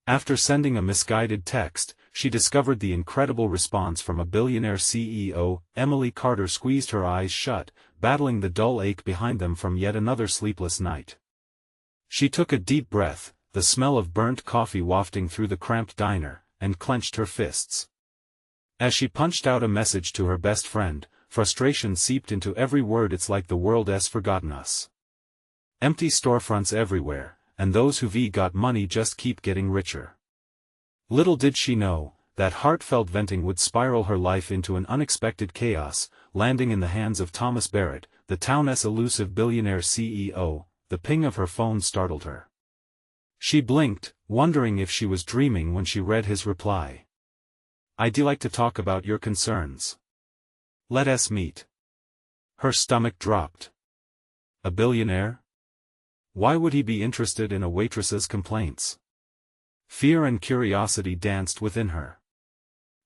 After sending a misguided text, she discovered the incredible response from a billionaire CEO. Emily Carter squeezed her eyes shut, battling the dull ache behind them from yet another sleepless night. She took a deep breath, the smell of burnt coffee wafting through the cramped diner, and clenched her fists. As she punched out a message to her best friend, frustration seeped into every word. It's like the world has forgotten us. Empty storefronts everywhere, and those who've got money just keep getting richer. Little did she know, that heartfelt venting would spiral her life into an unexpected chaos, landing in the hands of Thomas Barrett, the town's elusive billionaire CEO. The ping of her phone startled her. She blinked, wondering if she was dreaming when she read his reply. "I'd like to talk about your concerns. Let us meet." Her stomach dropped. A billionaire? Why would he be interested in a waitress's complaints? Fear and curiosity danced within her.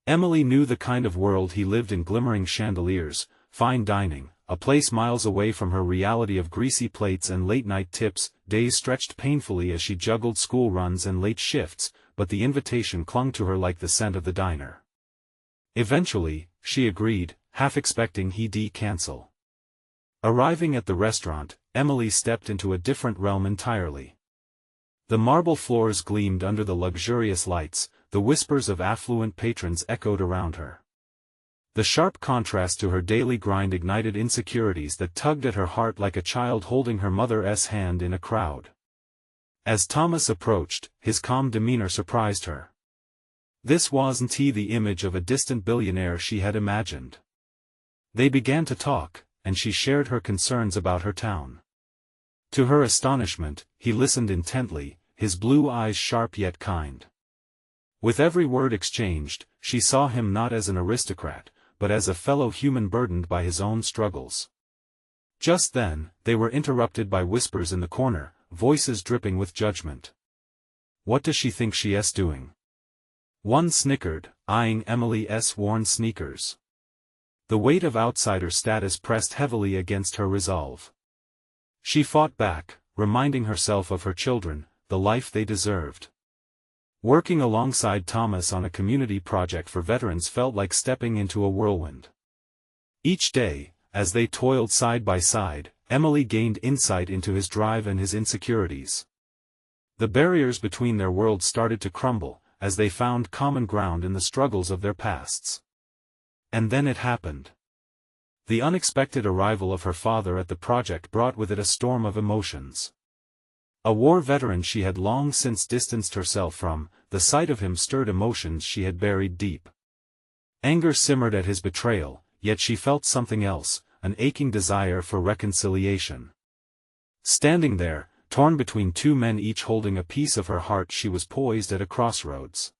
Emily knew the kind of world he lived in: glimmering chandeliers, fine dining, a place miles away from her reality of greasy plates and late-night tips. Days stretched painfully as she juggled school runs and late shifts, but the invitation clung to her like the scent of the diner. Eventually, she agreed, half expecting he'd cancel. Arriving at the restaurant, Emily stepped into a different realm entirely. The marble floors gleamed under the luxurious lights, the whispers of affluent patrons echoed around her. The sharp contrast to her daily grind ignited insecurities that tugged at her heart like a child holding her mother's hand in a crowd. As Thomas approached, his calm demeanor surprised her. This wasn't the image of a distant billionaire she had imagined. They began to talk, and she shared her concerns about her town. To her astonishment, he listened intently, his blue eyes sharp yet kind. With every word exchanged, she saw him not as an aristocrat, but as a fellow human burdened by his own struggles. Just then, they were interrupted by whispers in the corner, voices dripping with judgment. "What does she think she's doing?" One snickered, eyeing Emily's worn sneakers. The weight of outsider status pressed heavily against her resolve. She fought back, reminding herself of her children, the life they deserved. Working alongside Thomas on a community project for veterans felt like stepping into a whirlwind. Each day, as they toiled side by side, Emily gained insight into his drive and his insecurities. The barriers between their worlds started to crumble, as they found common ground in the struggles of their pasts. And then it happened. The unexpected arrival of her father at the project brought with it a storm of emotions. A war veteran she had long since distanced herself from, the sight of him stirred emotions she had buried deep. Anger simmered at his betrayal, yet she felt something else, an aching desire for reconciliation. Standing there, torn between two men each holding a piece of her heart, she was poised at a crossroads.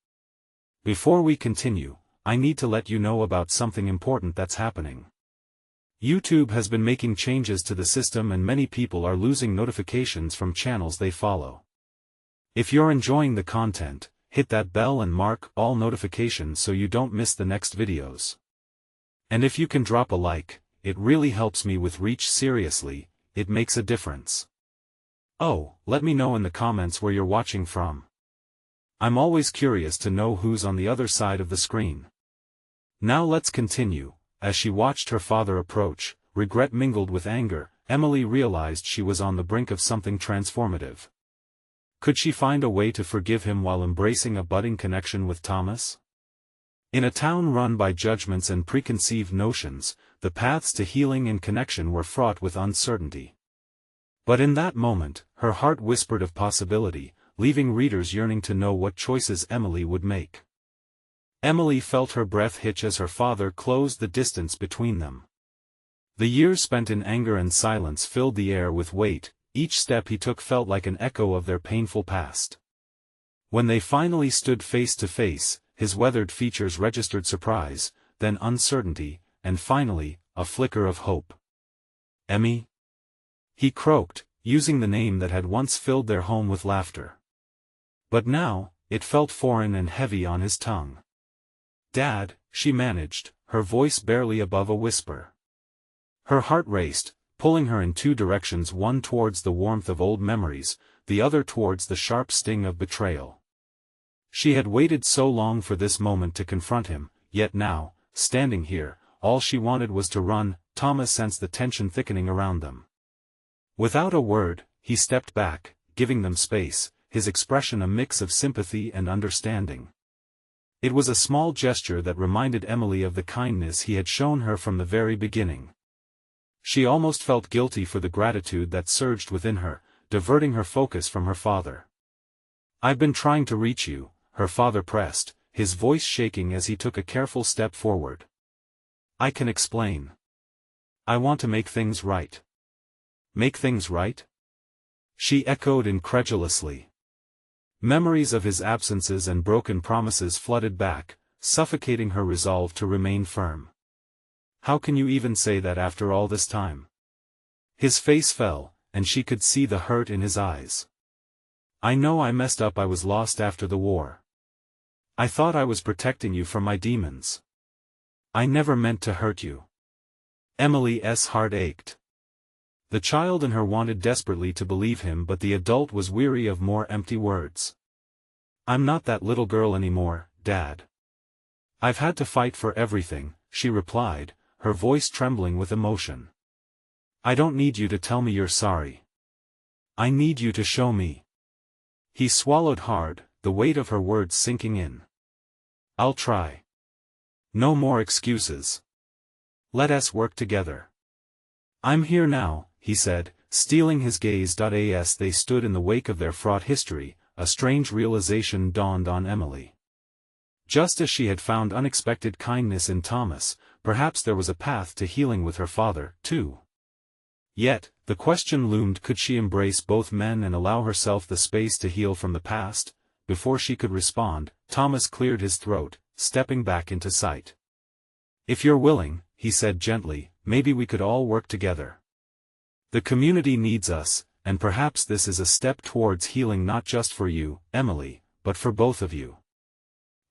Before we continue, I need to let you know about something important that's happening. YouTube has been making changes to the system and many people are losing notifications from channels they follow. If you're enjoying the content, hit that bell and mark all notifications so you don't miss the next videos. And if you can drop a like, it really helps me with reach. Seriously, it makes a difference. Oh, let me know in the comments where you're watching from. I'm always curious to know who's on the other side of the screen. Now let's continue. As she watched her father approach, regret mingled with anger, Emily realized she was on the brink of something transformative. Could she find a way to forgive him while embracing a budding connection with Thomas? In a town run by judgments and preconceived notions, the paths to healing and connection were fraught with uncertainty. But in that moment, her heart whispered of possibility, leaving readers yearning to know what choices Emily would make. Emily felt her breath hitch as her father closed the distance between them. The years spent in anger and silence filled the air with weight, each step he took felt like an echo of their painful past. When they finally stood face to face, his weathered features registered surprise, then uncertainty, and finally, a flicker of hope. "Emmy?" he croaked, using the name that had once filled their home with laughter. But now, it felt foreign and heavy on his tongue. "Dad," she managed, her voice barely above a whisper. Her heart raced, pulling her in two directions, one towards the warmth of old memories, the other towards the sharp sting of betrayal. She had waited so long for this moment to confront him, yet now, standing here, all she wanted was to run. Thomas sensed the tension thickening around them. Without a word, he stepped back, giving them space, his expression a mix of sympathy and understanding. It was a small gesture that reminded Emily of the kindness he had shown her from the very beginning. She almost felt guilty for the gratitude that surged within her, diverting her focus from her father. "I've been trying to reach you," her father pressed, his voice shaking as he took a careful step forward. "I can explain. I want to make things right." "Make things right?" she echoed incredulously. Memories of his absences and broken promises flooded back, suffocating her resolve to remain firm. "How can you even say that after all this time?" His face fell, and she could see the hurt in his eyes. "I know I messed up. I was lost after the war. I thought I was protecting you from my demons. I never meant to hurt you." Emily's heart ached. The child in her wanted desperately to believe him, but the adult was weary of more empty words. "I'm not that little girl anymore, Dad. I've had to fight for everything," she replied, her voice trembling with emotion. "I don't need you to tell me you're sorry. I need you to show me." He swallowed hard, the weight of her words sinking in. "I'll try. No more excuses. Let us work together." "I'm here now," he said, stealing his gaze. As they stood in the wake of their fraught history, a strange realization dawned on Emily. Just as she had found unexpected kindness in Thomas, perhaps there was a path to healing with her father, too. Yet, the question loomed: could she embrace both men and allow herself the space to heal from the past? Before she could respond, Thomas cleared his throat, stepping back into sight. "If you're willing," he said gently, "maybe we could all work together. The community needs us, and perhaps this is a step towards healing, not just for you, Emily, but for both of you."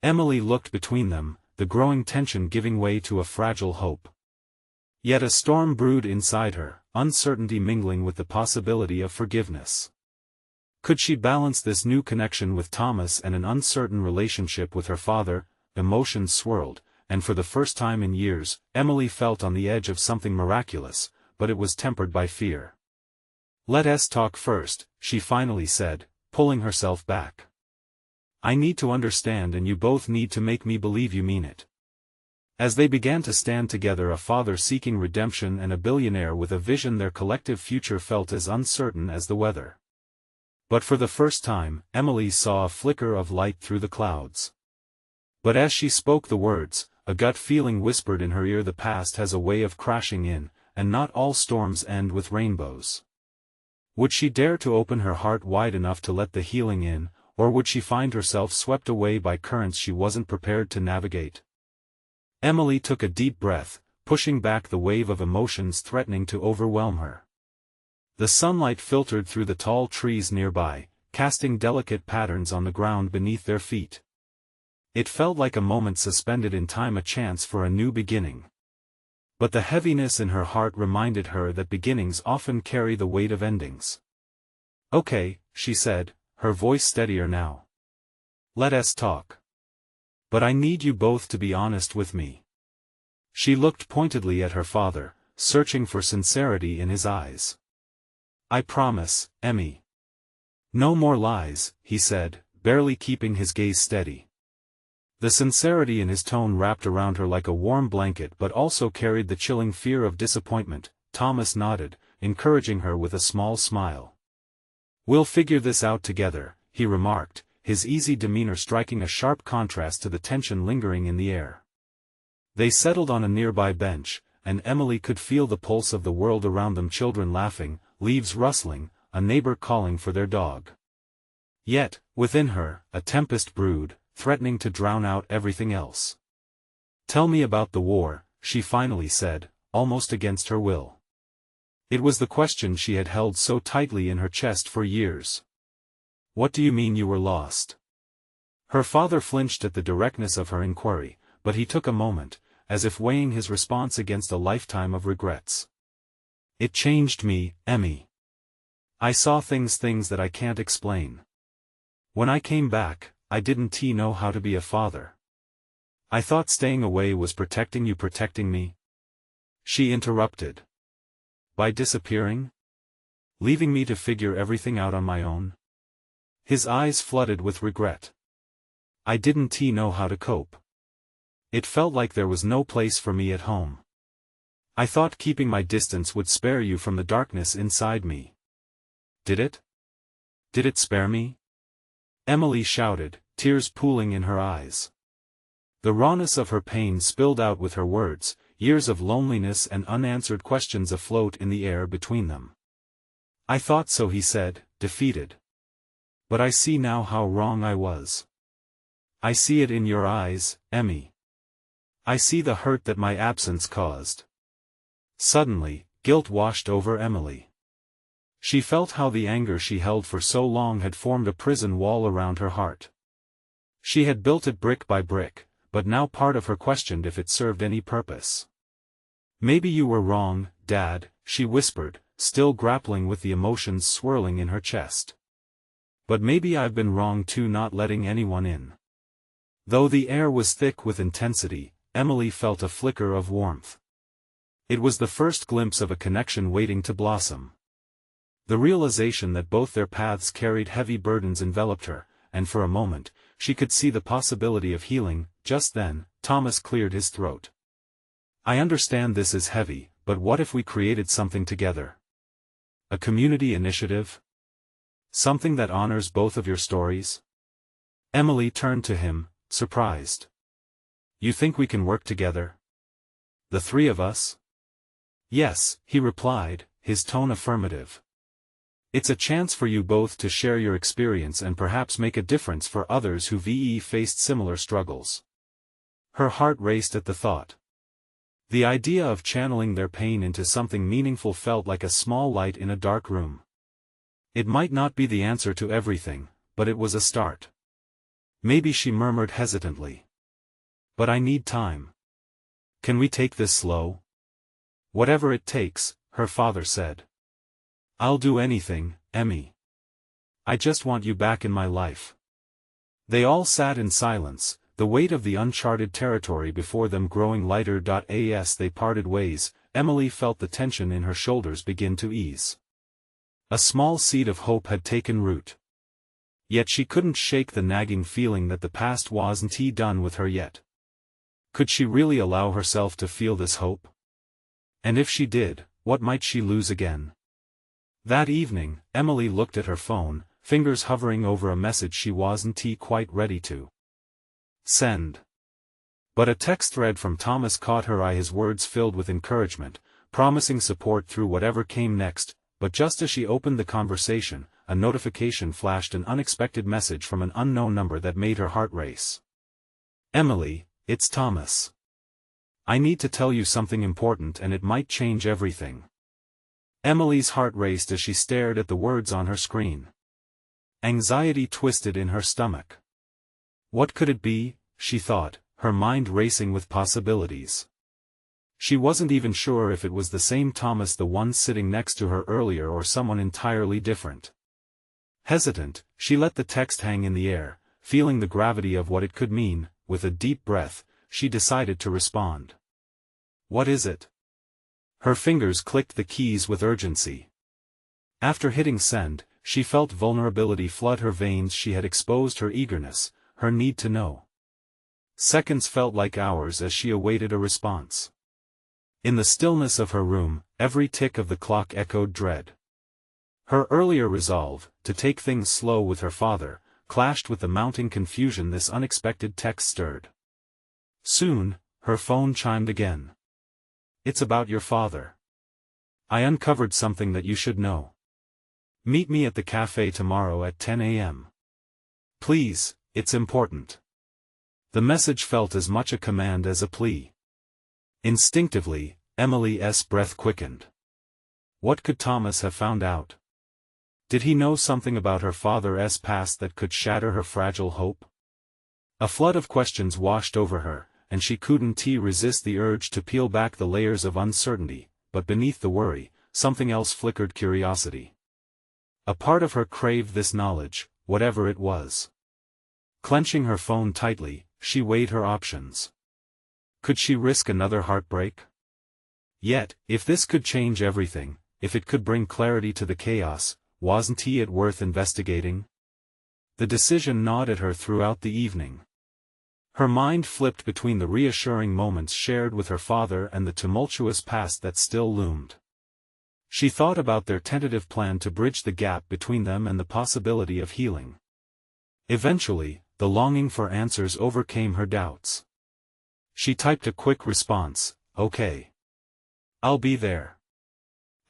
Emily looked between them, the growing tension giving way to a fragile hope. Yet a storm brewed inside her, uncertainty mingling with the possibility of forgiveness. Could she balance this new connection with Thomas and an uncertain relationship with her father? Emotions swirled, and for the first time in years, Emily felt on the edge of something miraculous, but it was tempered by fear. "Let us talk first," she finally said, pulling herself back. "I need to understand, and you both need to make me believe you mean it." As they began to stand together, a father seeking redemption and a billionaire with a vision, their collective future felt as uncertain as the weather. But for the first time, Emily saw a flicker of light through the clouds. But as she spoke the words, a gut feeling whispered in her ear: the past has a way of crashing in, and not all storms end with rainbows. Would she dare to open her heart wide enough to let the healing in, or would she find herself swept away by currents she wasn't prepared to navigate? Emily took a deep breath, pushing back the wave of emotions threatening to overwhelm her. The sunlight filtered through the tall trees nearby, casting delicate patterns on the ground beneath their feet. It felt like a moment suspended in time, a chance for a new beginning. But the heaviness in her heart reminded her that beginnings often carry the weight of endings. "Okay," she said, her voice steadier now. "Let us talk. But I need you both to be honest with me." She looked pointedly at her father, searching for sincerity in his eyes. "I promise, Emmy." "No more lies," he said, barely keeping his gaze steady. The sincerity in his tone wrapped around her like a warm blanket, but also carried the chilling fear of disappointment. Thomas nodded, encouraging her with a small smile. "We'll figure this out together," he remarked, his easy demeanor striking a sharp contrast to the tension lingering in the air. They settled on a nearby bench, and Emily could feel the pulse of the world around them: children laughing, leaves rustling, a neighbor calling for their dog. Yet, within her, a tempest brewed, threatening to drown out everything else. "Tell me about the war," she finally said, almost against her will. It was the question she had held so tightly in her chest for years. "What do you mean you were lost?" Her father flinched at the directness of her inquiry, but he took a moment, as if weighing his response against a lifetime of regrets. "It changed me, Emmy. I saw things that I can't explain. When I came back, I didn't know how to be a father. I thought staying away was protecting you, protecting me. She interrupted. By disappearing? Leaving me to figure everything out on my own? His eyes flooded with regret. I didn't know how to cope. It felt like there was no place for me at home. I thought keeping my distance would spare you from the darkness inside me. Did it? Did it spare me? Emily shouted, tears pooling in her eyes. The rawness of her pain spilled out with her words, years of loneliness and unanswered questions afloat in the air between them. I thought so, he said, defeated. But I see now how wrong I was. I see it in your eyes, Emmy. I see the hurt that my absence caused. Suddenly, guilt washed over Emily. She felt how the anger she held for so long had formed a prison wall around her heart. She had built it brick by brick, but now part of her questioned if it served any purpose. Maybe you were wrong, Dad, she whispered, still grappling with the emotions swirling in her chest. But maybe I've been wrong too, not letting anyone in. Though the air was thick with intensity, Emily felt a flicker of warmth. It was the first glimpse of a connection waiting to blossom. The realization that both their paths carried heavy burdens enveloped her, and for a moment, she could see the possibility of healing. Just then, Thomas cleared his throat. I understand this is heavy, but what if we created something together? A community initiative? Something that honors both of your stories? Emily turned to him, surprised. You think we can work together? The three of us? Yes, he replied, his tone affirmative. It's a chance for you both to share your experience and perhaps make a difference for others who faced similar struggles. Her heart raced at the thought. The idea of channeling their pain into something meaningful felt like a small light in a dark room. It might not be the answer to everything, but it was a start. Maybe, she murmured hesitantly. But I need time. Can we take this slow? Whatever it takes, her father said. I'll do anything, Emmy. I just want you back in my life. They all sat in silence, the weight of the uncharted territory before them growing lighter. As they parted ways, Emily felt the tension in her shoulders begin to ease. A small seed of hope had taken root. Yet she couldn't shake the nagging feeling that the past wasn't done with her yet. Could she really allow herself to feel this hope? And if she did, what might she lose again? That evening, Emily looked at her phone, fingers hovering over a message she wasn't quite ready to send. But a text thread from Thomas caught her eye, his words filled with encouragement, promising support through whatever came next. But just as she opened the conversation, a notification flashed, an unexpected message from an unknown number that made her heart race. Emily, it's Thomas. I need to tell you something important, and it might change everything. Emily's heart raced as she stared at the words on her screen. Anxiety twisted in her stomach. What could it be, she thought, her mind racing with possibilities. She wasn't even sure if it was the same Thomas, the one sitting next to her earlier, or someone entirely different. Hesitant, she let the text hang in the air, feeling the gravity of what it could mean. With a deep breath, she decided to respond. What is it? Her fingers clicked the keys with urgency. After hitting send, she felt vulnerability flood her veins. She had exposed her eagerness, her need to know. Seconds felt like hours as she awaited a response. In the stillness of her room, every tick of the clock echoed dread. Her earlier resolve, to take things slow with her father, clashed with the mounting confusion this unexpected text stirred. Soon, her phone chimed again. It's about your father. I uncovered something that you should know. Meet me at the cafe tomorrow at 10 a.m. Please, it's important. The message felt as much a command as a plea. Instinctively, Emily's breath quickened. What could Thomas have found out? Did he know something about her father's past that could shatter her fragile hope? A flood of questions washed over her, and she couldn't resist the urge to peel back the layers of uncertainty, but beneath the worry, something else flickered: curiosity. A part of her craved this knowledge, whatever it was. Clenching her phone tightly, she weighed her options. Could she risk another heartbreak? Yet, if this could change everything, if it could bring clarity to the chaos, wasn't it worth investigating? The decision gnawed at her throughout the evening. Her mind flipped between the reassuring moments shared with her father and the tumultuous past that still loomed. She thought about their tentative plan to bridge the gap between them and the possibility of healing. Eventually, the longing for answers overcame her doubts. She typed a quick response, "Okay. I'll be there."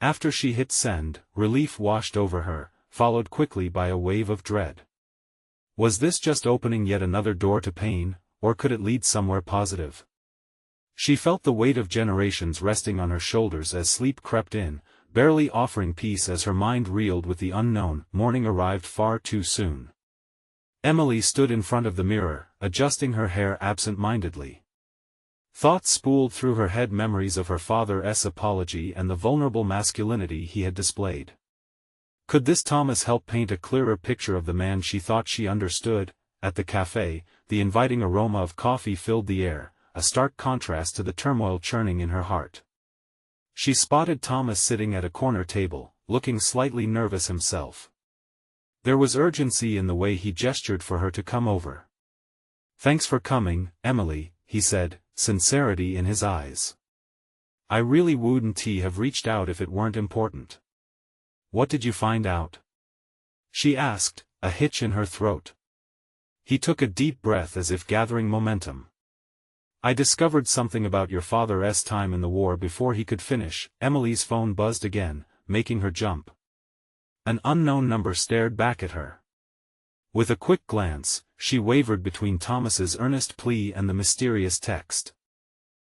After she hit send, relief washed over her, followed quickly by a wave of dread. Was this just opening yet another door to pain, or could it lead somewhere positive? She felt the weight of generations resting on her shoulders as sleep crept in, barely offering peace as her mind reeled with the unknown. Morning arrived far too soon. Emily stood in front of the mirror, adjusting her hair absent-mindedly. Thoughts spooled through her head, memories of her father's apology and the vulnerable masculinity he had displayed. Could this Thomas help paint a clearer picture of the man she thought she understood? At the cafe, the inviting aroma of coffee filled the air, a stark contrast to the turmoil churning in her heart. She spotted Thomas sitting at a corner table, looking slightly nervous himself. There was urgency in the way he gestured for her to come over. "Thanks for coming, Emily," he said, sincerity in his eyes. "I really wouldn't have reached out if it weren't important." "What did you find out?" she asked, a hitch in her throat. He took a deep breath as if gathering momentum. "I discovered something about your father's time in the war." Before he could finish, Emily's phone buzzed again, making her jump. An unknown number stared back at her. With a quick glance, she wavered between Thomas's earnest plea and the mysterious text.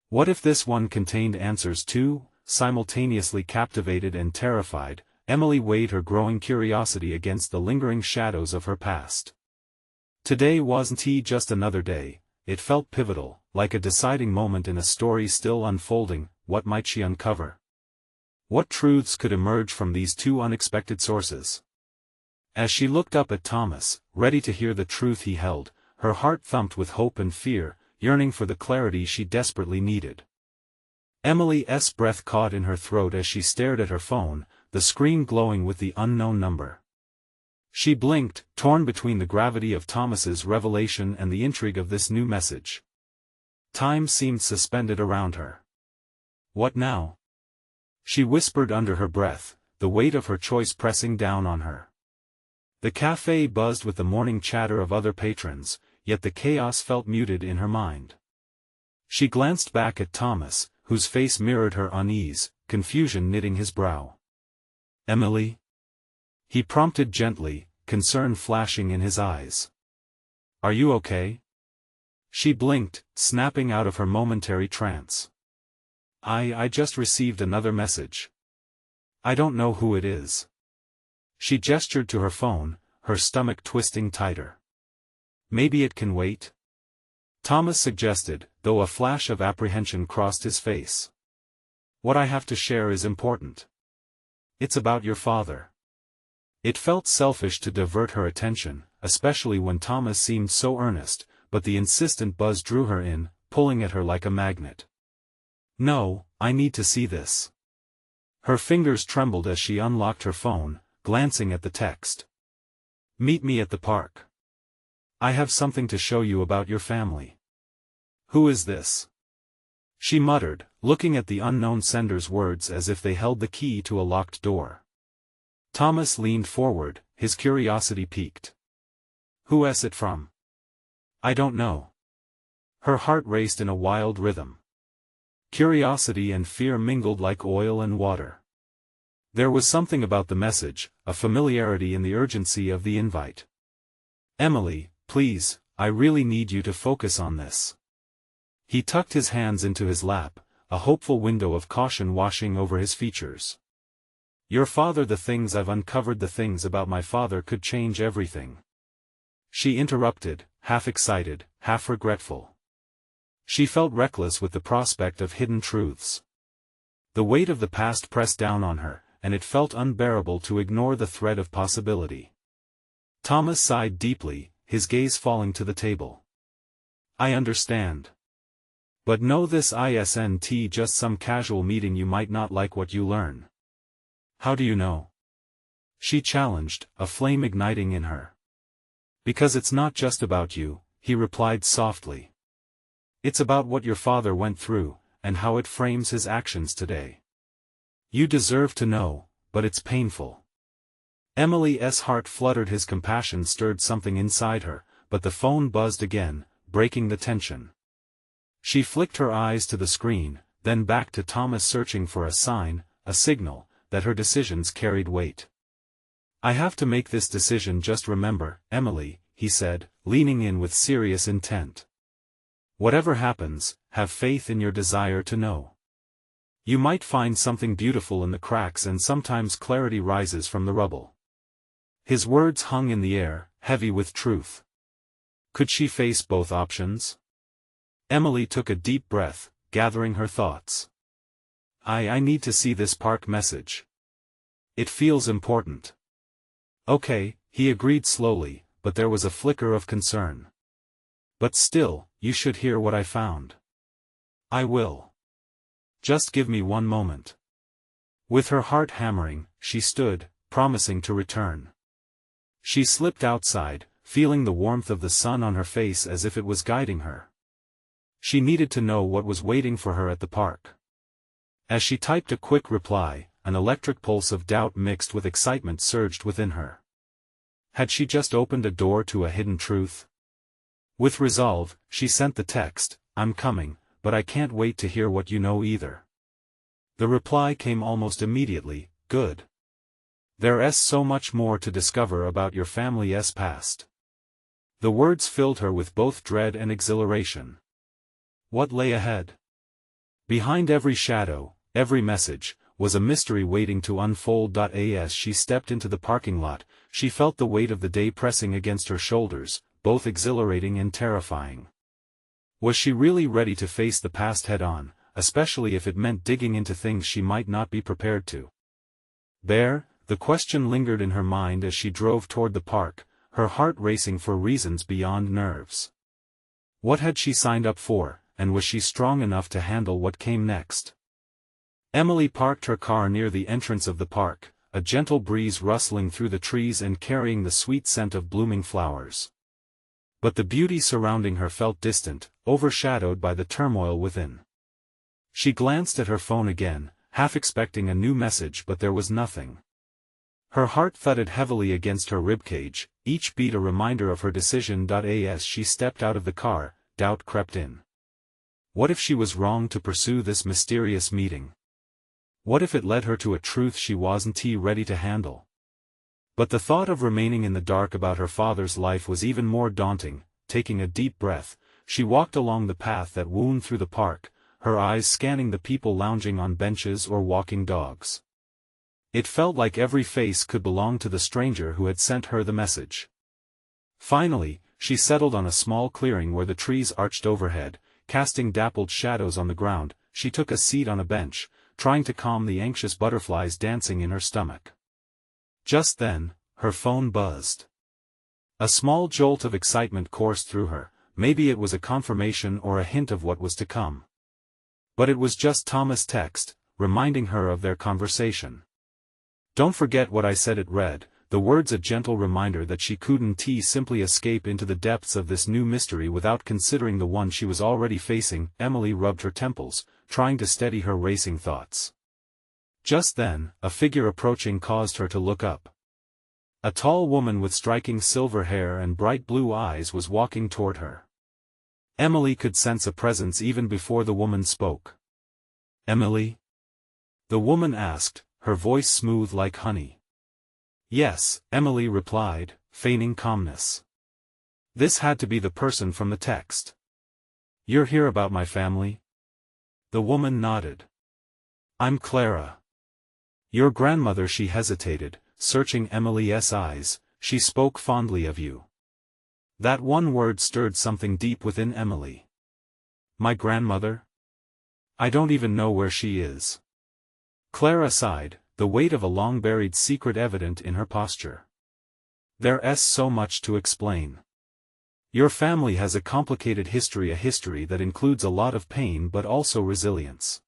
What if this one contained answers too? Simultaneously captivated and terrified, Emily weighed her growing curiosity against the lingering shadows of her past. Today wasn't just another day, it felt pivotal, like a deciding moment in a story still unfolding. What might she uncover? What truths could emerge from these two unexpected sources? As she looked up at Thomas, ready to hear the truth he held, her heart thumped with hope and fear, yearning for the clarity she desperately needed. Emily's breath caught in her throat as she stared at her phone, the screen glowing with the unknown number. She blinked, torn between the gravity of Thomas's revelation and the intrigue of this new message. Time seemed suspended around her. What now? She whispered under her breath, the weight of her choice pressing down on her. The cafe buzzed with the morning chatter of other patrons, yet the chaos felt muted in her mind. She glanced back at Thomas, whose face mirrored her unease, confusion knitting his brow. "Emily?" he prompted gently, concern flashing in his eyes. "Are you okay?" She blinked, snapping out of her momentary trance. I just received another message. I don't know who it is." She gestured to her phone, her stomach twisting tighter. "Maybe it can wait?" Thomas suggested, though a flash of apprehension crossed his face. "What I have to share is important. It's about your father." It felt selfish to divert her attention, especially when Thomas seemed so earnest, but the insistent buzz drew her in, pulling at her like a magnet. "No, I need to see this." Her fingers trembled as she unlocked her phone, glancing at the text. "Meet me at the park. I have something to show you about your family." "Who is this?" she muttered, looking at the unknown sender's words as if they held the key to a locked door. Thomas leaned forward, his curiosity piqued. "Who's it from?" "I don't know." Her heart raced in a wild rhythm. Curiosity and fear mingled like oil and water. There was something about the message, a familiarity in the urgency of the invite. "Emily, please, I really need you to focus on this." He tucked his hands into his lap, a hopeful window of caution washing over his features. "Your father, the things I've uncovered, the things about my father could change everything." She interrupted, half excited, half regretful. She felt reckless with the prospect of hidden truths. The weight of the past pressed down on her, and it felt unbearable to ignore the thread of possibility. Thomas sighed deeply, his gaze falling to the table. I understand. But know this isn't just some casual meeting. You might not like what you learn. How do you know? She challenged, a flame igniting in her. Because it's not just about you, he replied softly. It's about what your father went through, and how it frames his actions today. You deserve to know, but it's painful. Emily's heart fluttered. His compassion stirred something inside her, but the phone buzzed again, breaking the tension. She flicked her eyes to the screen, then back to Thomas, searching for a sign, a signal, that her decisions carried weight. I have to make this decision. Just remember, Emily, he said, leaning in with serious intent. Whatever happens, have faith in your desire to know. You might find something beautiful in the cracks, and sometimes clarity rises from the rubble. His words hung in the air, heavy with truth. Could she face both options? Emily took a deep breath, gathering her thoughts. I need to see this park message. It feels important. Okay, he agreed slowly, but there was a flicker of concern. But still, you should hear what I found. I will. Just give me one moment. With her heart hammering, she stood, promising to return. She slipped outside, feeling the warmth of the sun on her face as if it was guiding her. She needed to know what was waiting for her at the park. As she typed a quick reply, an electric pulse of doubt mixed with excitement surged within her. Had she just opened a door to a hidden truth? With resolve, she sent the text, I'm coming, but I can't wait to hear what you know either. The reply came almost immediately, good. There's so much more to discover about your family's past. The words filled her with both dread and exhilaration. What lay ahead? Behind every shadow, every message, was a mystery waiting to unfold. As she stepped into the parking lot, she felt the weight of the day pressing against her shoulders, both exhilarating and terrifying. Was she really ready to face the past head-on, especially if it meant digging into things she might not be prepared to bear? The question lingered in her mind as she drove toward the park, her heart racing for reasons beyond nerves. What had she signed up for, and was she strong enough to handle what came next? Emily parked her car near the entrance of the park, a gentle breeze rustling through the trees and carrying the sweet scent of blooming flowers. But the beauty surrounding her felt distant, overshadowed by the turmoil within. She glanced at her phone again, half expecting a new message, but there was nothing. Her heart thudded heavily against her ribcage, each beat a reminder of her decision. As she stepped out of the car, doubt crept in. What if she was wrong to pursue this mysterious meeting? What if it led her to a truth she wasn't ready to handle? But the thought of remaining in the dark about her father's life was even more daunting. Taking a deep breath, she walked along the path that wound through the park, her eyes scanning the people lounging on benches or walking dogs. It felt like every face could belong to the stranger who had sent her the message. Finally, she settled on a small clearing where the trees arched overhead, casting dappled shadows on the ground. She took a seat on a bench, trying to calm the anxious butterflies dancing in her stomach. Just then, her phone buzzed. A small jolt of excitement coursed through her. Maybe it was a confirmation or a hint of what was to come. But it was just Thomas' text, reminding her of their conversation. Don't forget what I said, it read, the words a gentle reminder that she couldn't simply escape into the depths of this new mystery without considering the one she was already facing. Emily rubbed her temples, trying to steady her racing thoughts. Just then, a figure approaching caused her to look up. A tall woman with striking silver hair and bright blue eyes was walking toward her. Emily could sense a presence even before the woman spoke. Emily? The woman asked, her voice smooth like honey. Yes, Emily replied, feigning calmness. This had to be the person from the text. You're here about my family? The woman nodded. I'm Clara. Your grandmother. She hesitated, searching Emily's eyes. She spoke fondly of you. That one word stirred something deep within Emily. My grandmother? I don't even know where she is. Clara sighed, the weight of a long-buried secret evident in her posture. There's so much to explain. Your family has a complicated history, a history that includes a lot of pain but also resilience.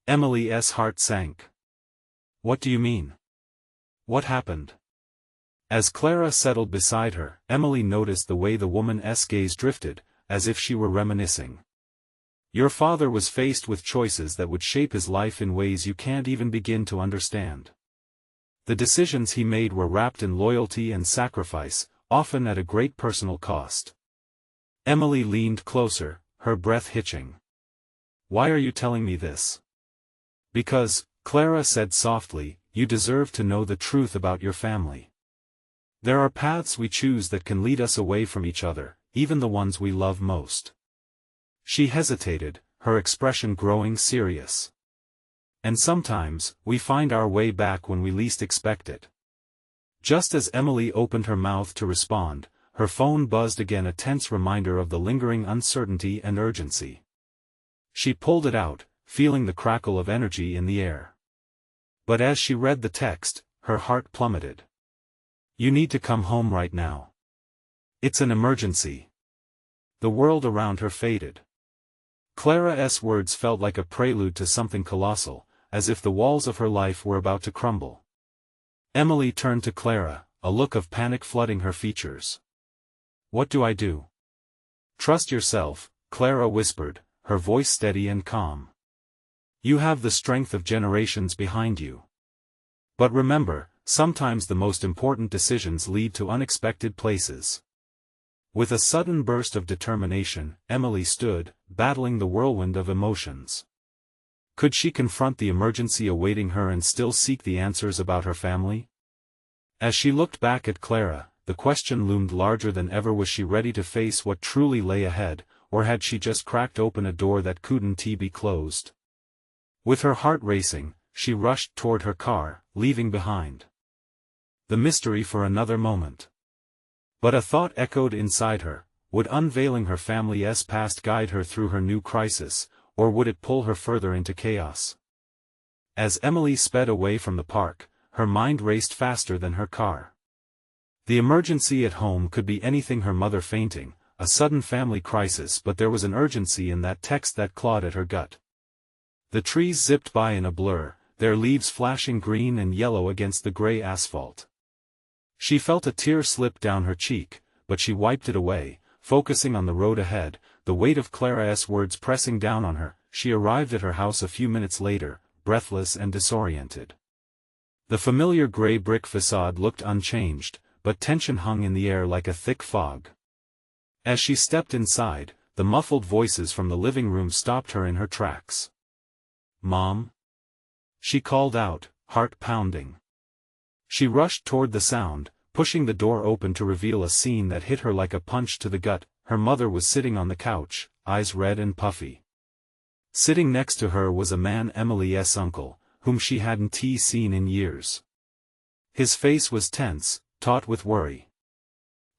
Emily's heart sank. What do you mean? What happened? As Clara settled beside her, Emily noticed the way the woman's gaze drifted, as if she were reminiscing. Your father was faced with choices that would shape his life in ways you can't even begin to understand. The decisions he made were wrapped in loyalty and sacrifice, often at a great personal cost. Emily leaned closer, her breath hitching. Why are you telling me this? Because, Clara said softly, you deserve to know the truth about your family. There are paths we choose that can lead us away from each other, even the ones we love most. She hesitated, her expression growing serious. And sometimes, we find our way back when we least expect it. Just as Emily opened her mouth to respond, her phone buzzed again, a tense reminder of the lingering uncertainty and urgency. She pulled it out, feeling the crackle of energy in the air. But as she read the text, her heart plummeted. You need to come home right now. It's an emergency. The world around her faded. Clara's words felt like a prelude to something colossal, as if the walls of her life were about to crumble. Emily turned to Clara, a look of panic flooding her features. What do I do? Trust yourself, Clara whispered, her voice steady and calm. You have the strength of generations behind you. But remember, sometimes the most important decisions lead to unexpected places. With a sudden burst of determination, Emily stood, battling the whirlwind of emotions. Could she confront the emergency awaiting her and still seek the answers about her family? As she looked back at Clara, the question loomed larger than ever. Was she ready to face what truly lay ahead, or had she just cracked open a door that couldn't be closed? With her heart racing, she rushed toward her car, leaving behind the mystery for another moment. But a thought echoed inside her: would unveiling her family's past guide her through her new crisis, or would it pull her further into chaos? As Emily sped away from the park, her mind raced faster than her car. The emergency at home could be anything: her mother fainting, a sudden family crisis, but there was an urgency in that text that clawed at her gut. The trees zipped by in a blur, their leaves flashing green and yellow against the gray asphalt. She felt a tear slip down her cheek, but she wiped it away, focusing on the road ahead, the weight of Clara's words pressing down on her. She arrived at her house a few minutes later, breathless and disoriented. The familiar gray brick facade looked unchanged, but tension hung in the air like a thick fog. As she stepped inside, the muffled voices from the living room stopped her in her tracks. "Mom?" she called out, heart pounding. She rushed toward the sound, pushing the door open to reveal a scene that hit her like a punch to the gut. Her mother was sitting on the couch, eyes red and puffy. Sitting next to her was a man, Emily's uncle, whom she hadn't seen in years. His face was tense, taut with worry.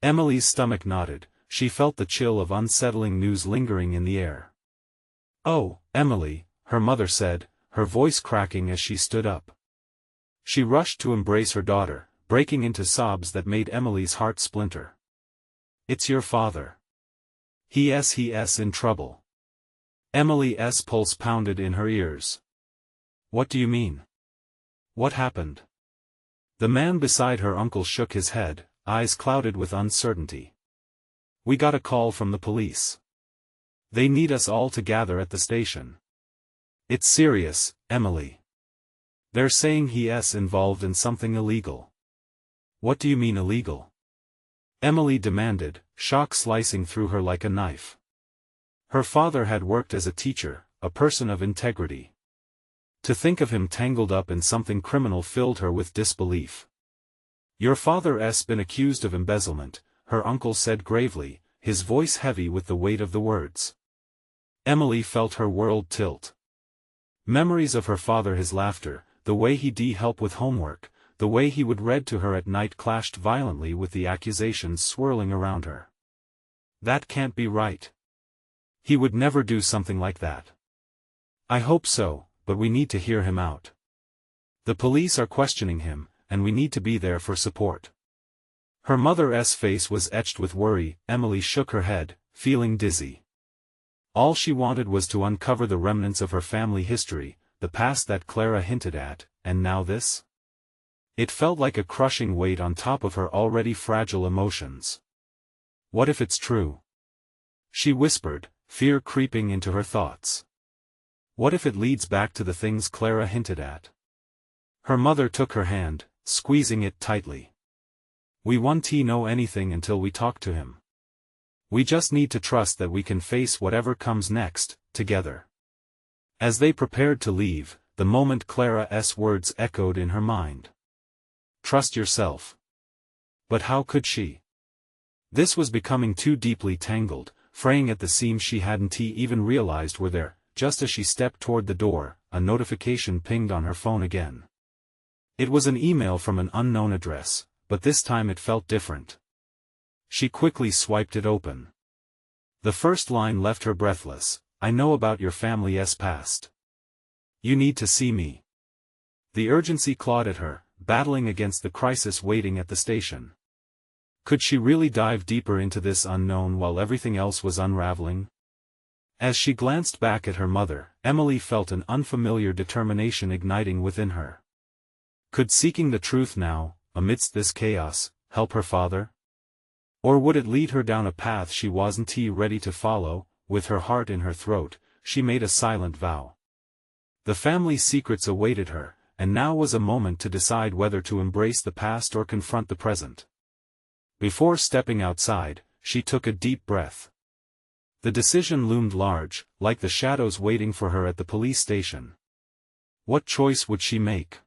Emily's stomach knotted, she felt the chill of unsettling news lingering in the air. "Oh, Emily," her mother said, her voice cracking as she stood up. She rushed to embrace her daughter, breaking into sobs that made Emily's heart splinter. "It's your father. He's in trouble." Emily's pulse pounded in her ears. "What do you mean? What happened?" The man beside her uncle shook his head, eyes clouded with uncertainty. "We got a call from the police. They need us all to gather at the station. It's serious, Emily. They're saying he's involved in something illegal." "What do you mean illegal?" Emily demanded, shock slicing through her like a knife. Her father had worked as a teacher, a person of integrity. To think of him tangled up in something criminal filled her with disbelief. "Your father's been accused of embezzlement," her uncle said gravely, his voice heavy with the weight of the words. Emily felt her world tilt. Memories of her father, his laughter, the way he'd help with homework, the way he would read to her at night clashed violently with the accusations swirling around her. That can't be right. He would never do something like that. "I hope so, but we need to hear him out. The police are questioning him, and we need to be there for support." Her mother's face was etched with worry. Emily shook her head, feeling dizzy. All she wanted was to uncover the remnants of her family history, the past that Clara hinted at, and now this? It felt like a crushing weight on top of her already fragile emotions. What if it's true? She whispered, fear creeping into her thoughts. What if it leads back to the things Clara hinted at? Her mother took her hand, squeezing it tightly. We won't know anything until we talk to him. We just need to trust that we can face whatever comes next, together. As they prepared to leave, the moment Clara's words echoed in her mind. Trust yourself. But how could she? This was becoming too deeply tangled, fraying at the seams she hadn't even realized were there. Just as she stepped toward the door, a notification pinged on her phone again. It was an email from an unknown address, but this time it felt different. She quickly swiped it open. The first line left her breathless. I know about your family's past. You need to see me. The urgency clawed at her, battling against the crisis waiting at the station. Could she really dive deeper into this unknown while everything else was unraveling? As she glanced back at her mother, Emily felt an unfamiliar determination igniting within her. Could seeking the truth now, amidst this chaos, help her father? Or would it lead her down a path she wasn't ready to follow? With her heart in her throat, she made a silent vow. The family's secrets awaited her, and now was a moment to decide whether to embrace the past or confront the present. Before stepping outside, she took a deep breath. The decision loomed large, like the shadows waiting for her at the police station. What choice would she make?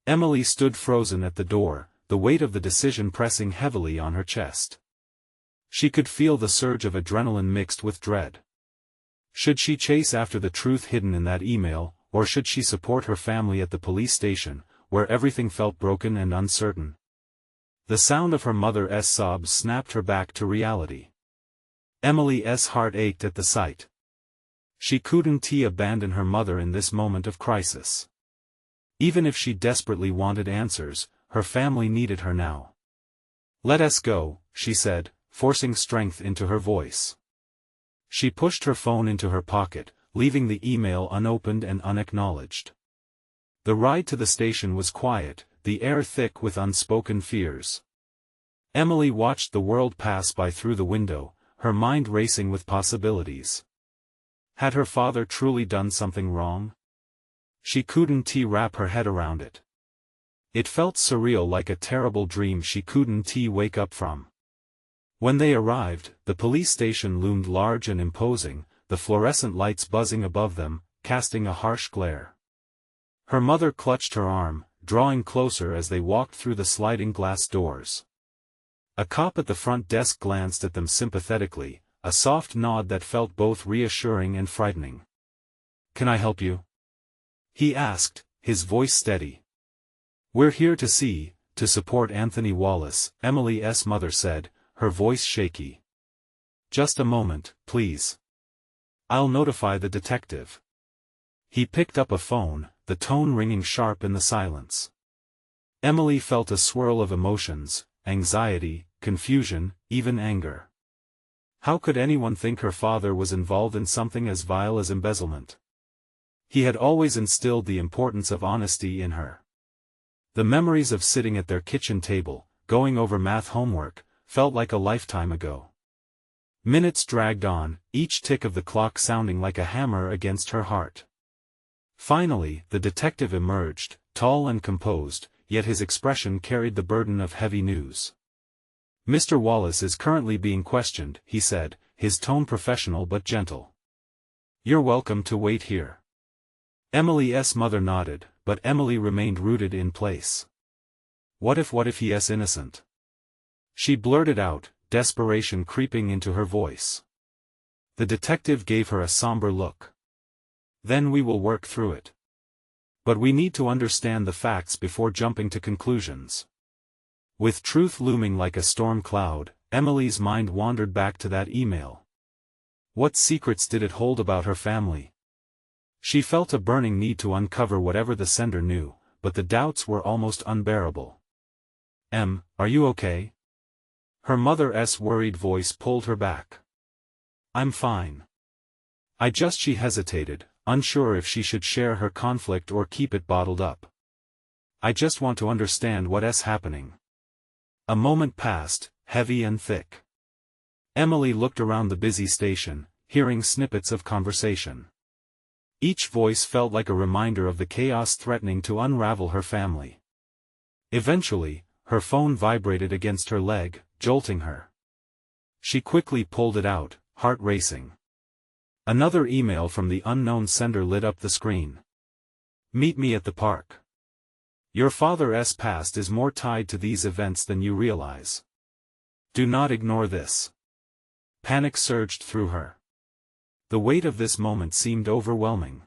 Emily stood frozen at the door, the weight of the decision pressing heavily on her chest. She could feel the surge of adrenaline mixed with dread. Should she chase after the truth hidden in that email, or should she support her family at the police station, where everything felt broken and uncertain? The sound of her mother's sobs snapped her back to reality. Emily's heart ached at the sight. She couldn't abandon her mother in this moment of crisis. Even if she desperately wanted answers, her family needed her now. Let us go, she said, forcing strength into her voice. She pushed her phone into her pocket, leaving the email unopened and unacknowledged. The ride to the station was quiet, the air thick with unspoken fears. Emily watched the world pass by through the window, her mind racing with possibilities. Had her father truly done something wrong? She couldn't wrap her head around it. It felt surreal, like a terrible dream she couldn't wake up from. When they arrived, the police station loomed large and imposing, the fluorescent lights buzzing above them, casting a harsh glare. Her mother clutched her arm, drawing closer as they walked through the sliding glass doors. A cop at the front desk glanced at them sympathetically, a soft nod that felt both reassuring and frightening. "Can I help you?" he asked, his voice steady. "We're here to support Anthony Wallace," Emily's mother said, her voice shaky. "Just a moment, please. I'll notify the detective." He picked up a phone, the tone ringing sharp in the silence. Emily felt a swirl of emotions, anxiety, confusion, even anger. How could anyone think her father was involved in something as vile as embezzlement? He had always instilled the importance of honesty in her. The memories of sitting at their kitchen table, going over math homework, felt like a lifetime ago. Minutes dragged on, each tick of the clock sounding like a hammer against her heart. Finally, the detective emerged, tall and composed, yet his expression carried the burden of heavy news. "Mr. Wallace is currently being questioned," he said, his tone professional but gentle. "You're welcome to wait here." Emily's mother nodded, but Emily remained rooted in place. What if he is innocent? She blurted out, desperation creeping into her voice. The detective gave her a somber look. "Then we will work through it. But we need to understand the facts before jumping to conclusions." With truth looming like a storm cloud, Emily's mind wandered back to that email. What secrets did it hold about her family? She felt a burning need to uncover whatever the sender knew, but the doubts were almost unbearable. "Are you okay?" Her mother's worried voice pulled her back. I'm fine. She hesitated, unsure if she should share her conflict or keep it bottled up. I just want to understand what's happening. A moment passed, heavy and thick. Emily looked around the busy station, hearing snippets of conversation. Each voice felt like a reminder of the chaos threatening to unravel her family. Eventually, her phone vibrated against her leg, jolting her. She quickly pulled it out, heart racing. Another email from the unknown sender lit up the screen. Meet me at the park. Your father's past is more tied to these events than you realize. Do not ignore this. Panic surged through her. The weight of this moment seemed overwhelming.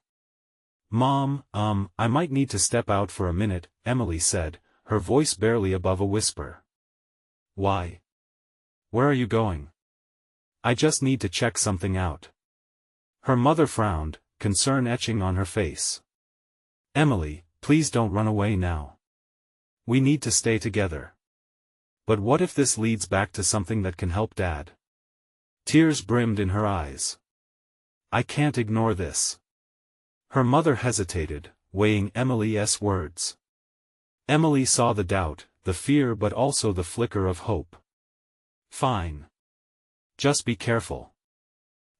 Mom, I might need to step out for a minute, Emily said, her voice barely above a whisper. Why? Where are you going? I just need to check something out. Her mother frowned, concern etching on her face. Emily, please don't run away now. We need to stay together. But what if this leads back to something that can help Dad? Tears brimmed in her eyes. I can't ignore this. Her mother hesitated, weighing Emily's words. Emily saw the doubt, the fear, but also the flicker of hope. Fine. Just be careful.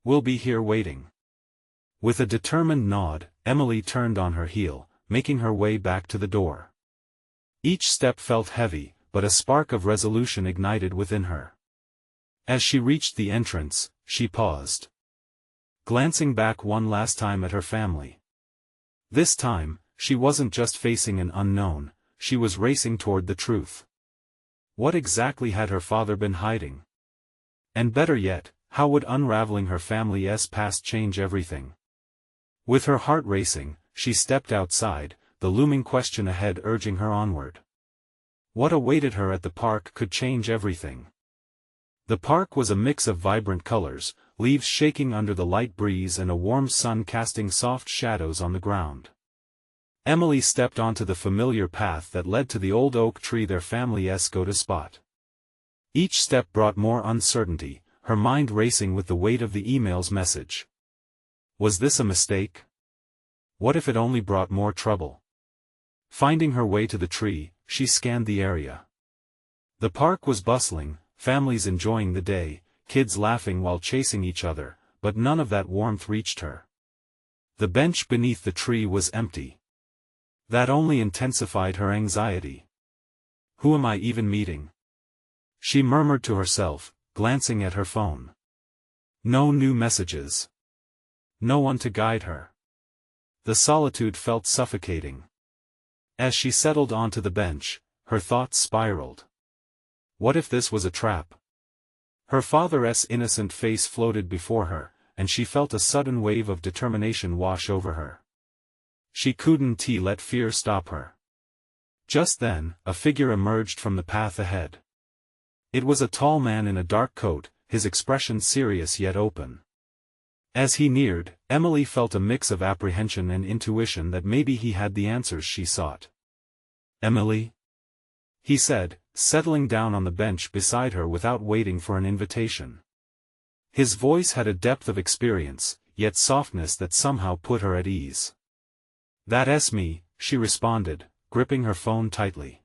We'll be here waiting. With a determined nod, Emily turned on her heel, making her way back to the door. Each step felt heavy, but a spark of resolution ignited within her. As she reached the entrance, she paused. Glancing back one last time at her family. This time, she wasn't just facing an unknown, she was racing toward the truth. What exactly had her father been hiding? And better yet, how would unraveling her family's past change everything? With her heart racing, she stepped outside, the looming question ahead urging her onward. What awaited her at the park could change everything. The park was a mix of vibrant colors, leaves shaking under the light breeze and a warm sun casting soft shadows on the ground. Emily stepped onto the familiar path that led to the old oak tree their family's go-to spot. Each step brought more uncertainty, her mind racing with the weight of the email's message. Was this a mistake? What if it only brought more trouble? Finding her way to the tree, she scanned the area. The park was bustling, families enjoying the day, kids laughing while chasing each other, but none of that warmth reached her. The bench beneath the tree was empty. That only intensified her anxiety. Who am I even meeting? She murmured to herself, glancing at her phone. No new messages. No one to guide her. The solitude felt suffocating. As she settled onto the bench, her thoughts spiraled. What if this was a trap? Her father's innocent face floated before her, and she felt a sudden wave of determination wash over her. She couldn't let fear stop her. Just then, a figure emerged from the path ahead. It was a tall man in a dark coat, his expression serious yet open. As he neared, Emily felt a mix of apprehension and intuition that maybe he had the answers she sought. Emily? He said, settling down on the bench beside her without waiting for an invitation. His voice had a depth of experience, yet softness that somehow put her at ease. That's me, she responded, gripping her phone tightly.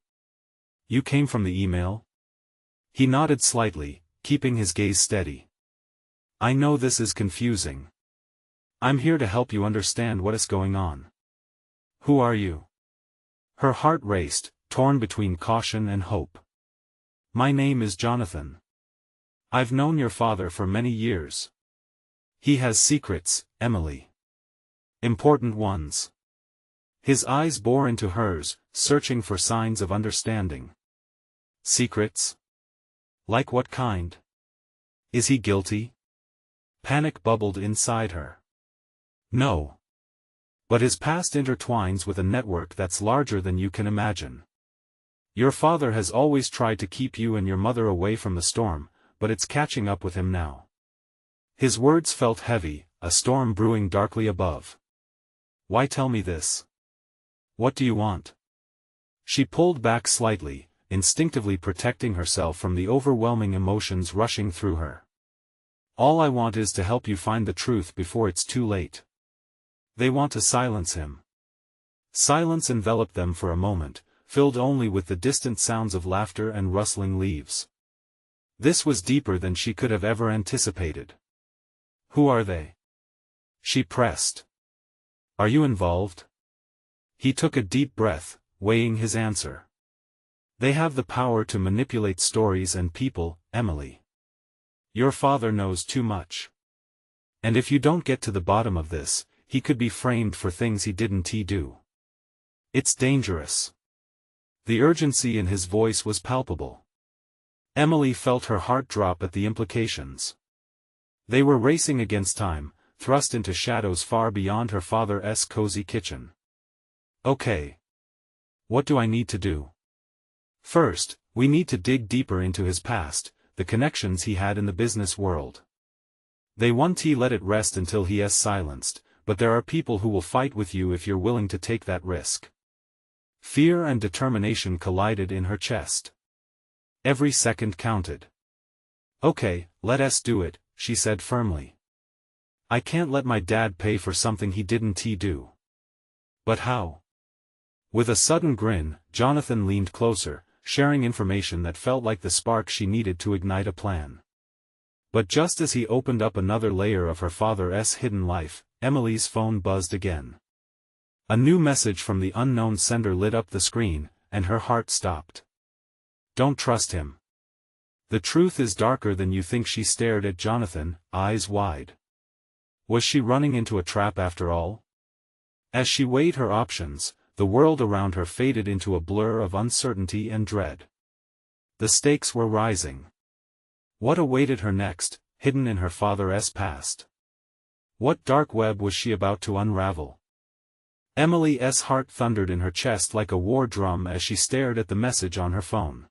You came from the email? He nodded slightly, keeping his gaze steady. I know this is confusing. I'm here to help you understand what is going on. Who are you? Her heart raced, torn between caution and hope. My name is Jonathan. I've known your father for many years. He has secrets, Emily. Important ones. His eyes bore into hers, searching for signs of understanding. Secrets? Like what kind? Is he guilty? Panic bubbled inside her. No. But his past intertwines with a network that's larger than you can imagine. Your father has always tried to keep you and your mother away from the storm, but it's catching up with him now. His words felt heavy, a storm brewing darkly above. Why tell me this? What do you want? She pulled back slightly, instinctively protecting herself from the overwhelming emotions rushing through her. All I want is to help you find the truth before it's too late. They want to silence him. Silence enveloped them for a moment, filled only with the distant sounds of laughter and rustling leaves. This was deeper than she could have ever anticipated. Who are they? She pressed. Are you involved? He took a deep breath, weighing his answer. They have the power to manipulate stories and people, Emily. Your father knows too much. And if you don't get to the bottom of this, he could be framed for things he didn't do. It's dangerous. The urgency in his voice was palpable. Emily felt her heart drop at the implications. They were racing against time, thrust into shadows far beyond her father's cozy kitchen. Okay. What do I need to do? First, we need to dig deeper into his past, the connections he had in the business world. They won't let it rest until he is silenced, but there are people who will fight with you if you're willing to take that risk. Fear and determination collided in her chest. Every second counted. Okay, let us do it, she said firmly. I can't let my dad pay for something he didn't do. But how? With a sudden grin, Jonathan leaned closer, sharing information that felt like the spark she needed to ignite a plan. But just as he opened up another layer of her father's hidden life, Emily's phone buzzed again. A new message from the unknown sender lit up the screen, and her heart stopped. Don't trust him. The truth is darker than you think. She stared at Jonathan, eyes wide. Was she running into a trap after all? As she weighed her options, the world around her faded into a blur of uncertainty and dread. The stakes were rising. What awaited her next, hidden in her father's past? What dark web was she about to unravel? Emily's heart thundered in her chest like a war drum as she stared at the message on her phone.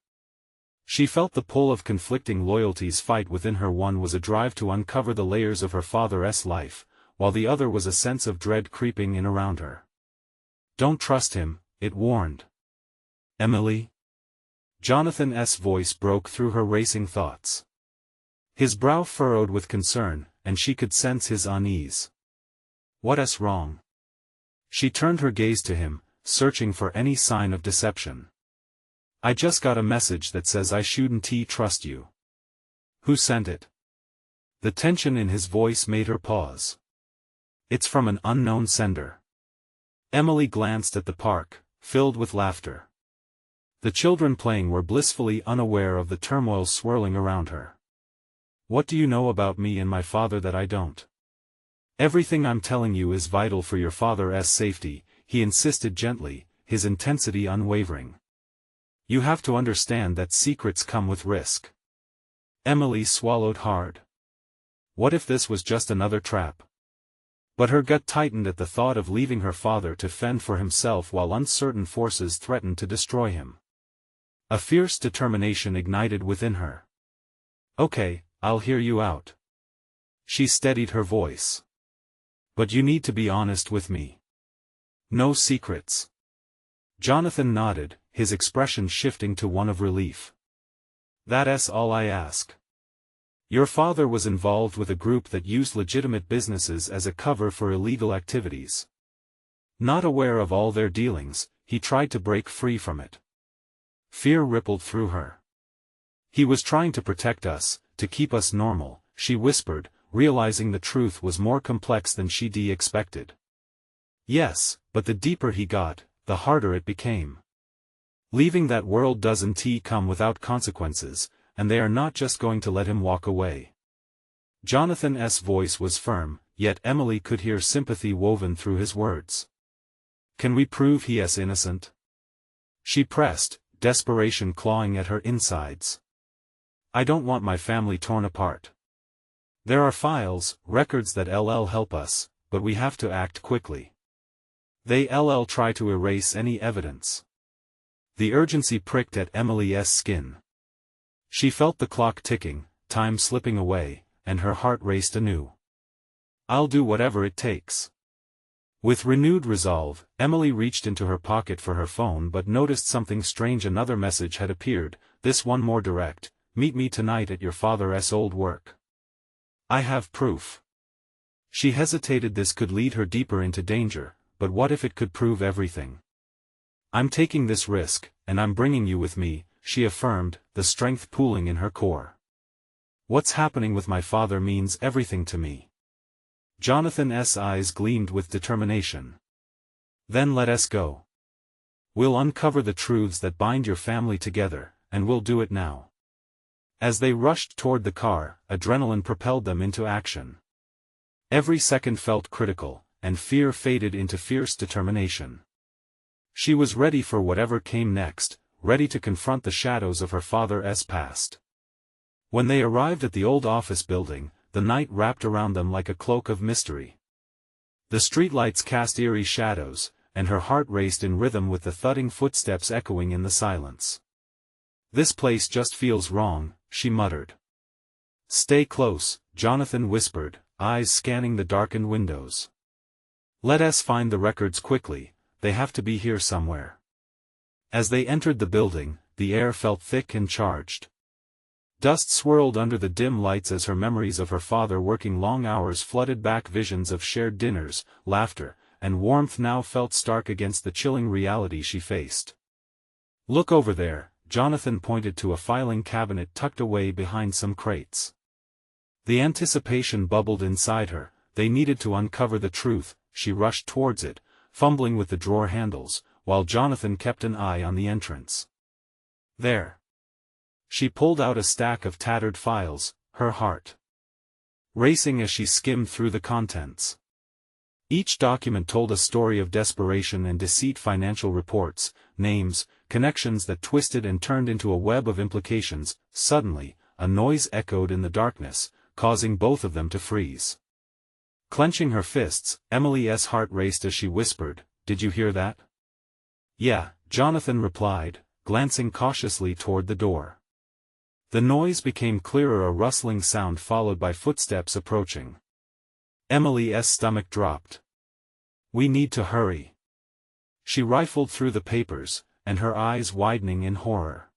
She felt the pull of conflicting loyalties fight within her. One was a drive to uncover the layers of her father's life, while the other was a sense of dread creeping in around her. Don't trust him, it warned. Emily? Jonathan's voice broke through her racing thoughts. His brow furrowed with concern, and she could sense his unease. What's wrong? She turned her gaze to him, searching for any sign of deception. I just got a message that says I shouldn't trust you. Who sent it? The tension in his voice made her pause. It's from an unknown sender. Emily glanced at the park, filled with laughter. The children playing were blissfully unaware of the turmoil swirling around her. What do you know about me and my father that I don't? Everything I'm telling you is vital for your father's safety, he insisted gently, his intensity unwavering. You have to understand that secrets come with risk. Emily swallowed hard. What if this was just another trap? But her gut tightened at the thought of leaving her father to fend for himself while uncertain forces threatened to destroy him. A fierce determination ignited within her. Okay, I'll hear you out. She steadied her voice. But you need to be honest with me. No secrets. Jonathan nodded, his expression shifting to one of relief. That's all I ask. Your father was involved with a group that used legitimate businesses as a cover for illegal activities. Not aware of all their dealings, he tried to break free from it. Fear rippled through her. He was trying to protect us, to keep us normal, she whispered, realizing the truth was more complex than she'd expected. Yes, but the deeper he got, the harder it became. Leaving that world doesn't come without consequences, and they are not just going to let him walk away. Jonathan's voice was firm, yet Emily could hear sympathy woven through his words. Can we prove he is innocent? She pressed, desperation clawing at her insides. I don't want my family torn apart. There are files, records that'll help us, but we have to act quickly. They'll try to erase any evidence. The urgency pricked at Emily's skin. She felt the clock ticking, time slipping away, and her heart raced anew. I'll do whatever it takes. With renewed resolve, Emily reached into her pocket for her phone but noticed something strange. Another message had appeared, this one more direct: "Meet me tonight at your father's old work. I have proof." She hesitated. This could lead her deeper into danger, but what if it could prove everything? "I'm taking this risk, and I'm bringing you with me," she affirmed, the strength pooling in her core. "What's happening with my father means everything to me." Jonathan's eyes gleamed with determination. "Then let us go. We'll uncover the truths that bind your family together, and we'll do it now." As they rushed toward the car, adrenaline propelled them into action. Every second felt critical, and fear faded into fierce determination. She was ready for whatever came next, ready to confront the shadows of her father's past. When they arrived at the old office building, the night wrapped around them like a cloak of mystery. The streetlights cast eerie shadows, and her heart raced in rhythm with the thudding footsteps echoing in the silence. "This place just feels wrong," she muttered. "Stay close," Jonathan whispered, eyes scanning the darkened windows. "Let us find the records quickly, they have to be here somewhere." As they entered the building, the air felt thick and charged. Dust swirled under the dim lights as her memories of her father working long hours flooded back. Visions of shared dinners, laughter, and warmth now felt stark against the chilling reality she faced. "Look over there," Jonathan pointed to a filing cabinet tucked away behind some crates. The anticipation bubbled inside her. They needed to uncover the truth. She rushed towards it, fumbling with the drawer handles, while Jonathan kept an eye on the entrance. "There." She pulled out a stack of tattered files, her heart racing as she skimmed through the contents. Each document told a story of desperation and deceit: financial reports, names, connections that twisted and turned into a web of implications. Suddenly, a noise echoed in the darkness, causing both of them to freeze. Clenching her fists, Emily's heart raced as she whispered, "Did you hear that?" "Yeah," Jonathan replied, glancing cautiously toward the door. The noise became clearer, a rustling sound followed by footsteps approaching. Emily's stomach dropped. "We need to hurry." She rifled through the papers, and her eyes widening in horror.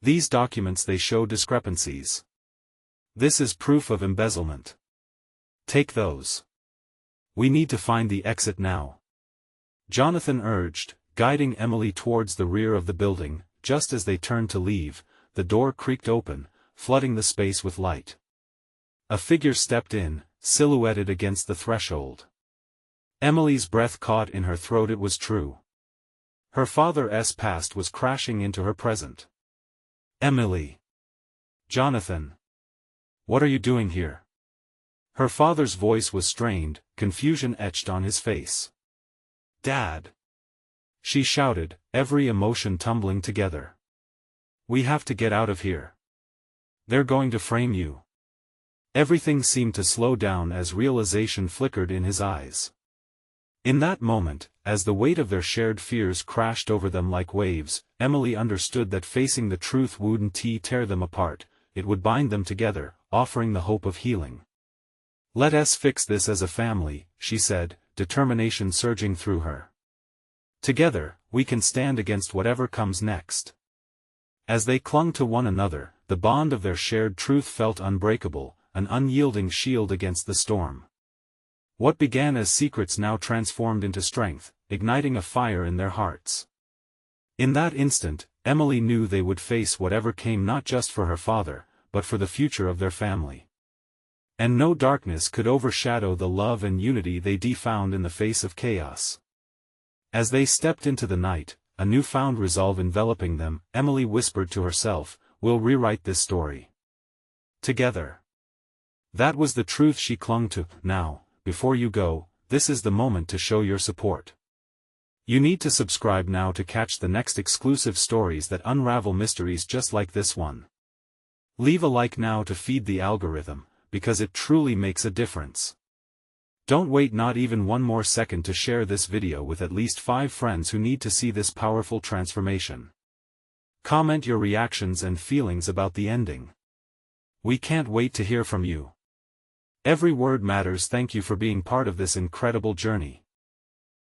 "These documents, they show discrepancies. This is proof of embezzlement. Take those. We need to find the exit now," Jonathan urged, guiding Emily towards the rear of the building. Just as they turned to leave, the door creaked open, flooding the space with light. A figure stepped in, silhouetted against the threshold. Emily's breath caught in her throat. It was true. Her father's past was crashing into her present. "Emily." "Jonathan. What are you doing here?" Her father's voice was strained, confusion etched on his face. "Dad!" she shouted, every emotion tumbling together. "We have to get out of here. They're going to frame you." Everything seemed to slow down as realization flickered in his eyes. In that moment, as the weight of their shared fears crashed over them like waves, Emily understood that facing the truth wouldn't tear them apart, it would bind them together, offering the hope of healing. "Let us fix this as a family," she said, determination surging through her. "Together, we can stand against whatever comes next." As they clung to one another, the bond of their shared truth felt unbreakable, an unyielding shield against the storm. What began as secrets now transformed into strength, igniting a fire in their hearts. In that instant, Emily knew they would face whatever came, not just for her father, but for the future of their family. And no darkness could overshadow the love and unity they found in the face of chaos. As they stepped into the night, a newfound resolve enveloping them, Emily whispered to herself, "We'll rewrite this story. Together." That was the truth she clung to. "Now, before you go, this is the moment to show your support. You need to subscribe now to catch the next exclusive stories that unravel mysteries just like this one. Leave a like now to feed the algorithm, because it truly makes a difference. Don't wait not even one more second to share this video with at least 5 friends who need to see this powerful transformation. Comment your reactions and feelings about the ending. We can't wait to hear from you. Every word matters. Thank you for being part of this incredible journey.